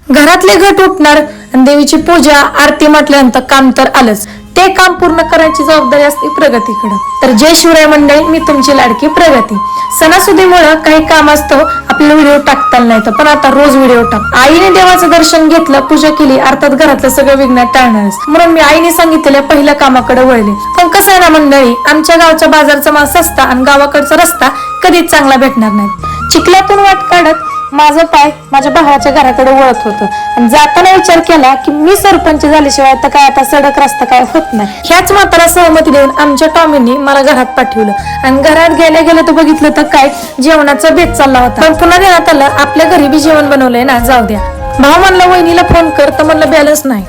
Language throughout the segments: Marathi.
घरातले घट उठणार आणि देवीची पूजा आरती म्हटल्यानंतर काम तर आलंच. ते काम पूर्ण करायची जबाबदारी असते प्रगतीकडे. तर जय शिवराय मंडळी, मी तुमची लाडकी प्रगती. सणासुदीमुळे काही काम असतं, आपल्याला व्हिडिओ टाकता नाही तर पण आता रोज व्हिडिओ टाक. आईने देवाचं दर्शन घेतलं, पूजा केली, अर्थात घरातलं सगळं विघ्न टाळणारच म्हणून मी आईने सांगितलेल्या पहिल्या कामाकडे वळले. पण कसं आहे ना मंडळी, आमच्या गावच्या बाजारचा माल सस्ता आणि गावाकडचा रस्ता कधीच चांगला भेटणार नाही. चिखलातून वाट काढत माझं पाय माझ्या भावाच्या घराकडे वळत होतं आणि जाताना विचार केला की मी सरपंच झाल्याशिवाय तर काय आता सडक रस्ता काय होत नाही. ह्याच मात्र सहमती देऊन आमच्या टॉमींनी मला घरात पाठवलं आणि घरात गेल्या गेल्या तर बघितलं तर काय जेवणाचा बेत चालला होता. पण पुन्हा देण्यात आलं आपल्या घरी बी जेवण बनवलंय ना, जाऊ द्या. भाऊ म्हणला वहिनीला फोन कर, तर म्हणलं बॅलन्स नाही.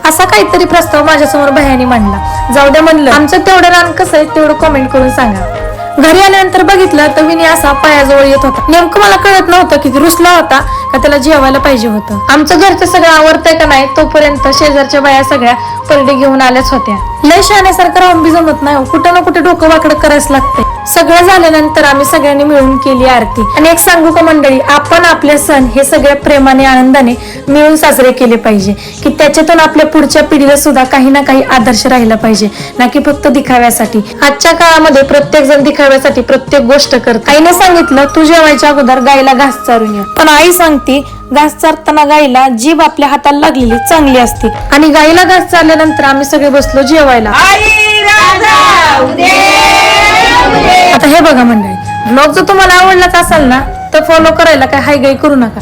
असा काहीतरी प्रस्ताव माझ्यासमोर भयानी मांडला. जाऊ द्या म्हणलं, आमचं तेवढं रान कसं आहे तेवढं कमेंट करून सांगा. घरी आल्यानंतर बघितलं तर विनी असा पायाजवळ येत होता. नेमकं मला कळत नव्हतं की रुसला होता का त्याला जेवायला पाहिजे होतं. आमचं घरचं सगळं आवडतंय का नाही तोपर्यंत शेजारच्या बाया सगळ्या परडे घेऊन आल्याच होत्या. लय शहाण्यासारखं राहून बी जमत नाही, कुठं ना कुठे डोकं वाकडं करायच लागते. सगळं झाल्यानंतर आम्ही सगळ्यांनी मिळून केली आरती. आणि एक सांगू का मंडळी, आपण आपले सण हे सगळ्या प्रेमाने आनंदाने मिळून साजरे केले पाहिजे की त्याच्यातून आपल्या पुढच्या पिढीला सुद्धा काही ना काही आदर्श राहिला पाहिजे, ना की फक्त दिखाव्यासाठी. आजच्या काळामध्ये प्रत्येक जण दिखाव्यासाठी प्रत्येक गोष्ट करत. आईने सांगितलं तू जेवायच्या अगोदर गाईला घास चारून ये, पण आई सांगते घास चारताना गाईला जीभ आपल्या हाताला लागलेली चांगली असते. आणि गाईला घास चारल्यानंतर आम्ही सगळे बसलो जेवायला. आता हे बघा मंडळी, ब्लॉग जर तुम्हाला आवडलाच असेल ना तर फॉलो करायला काय हाय गाई करू नका.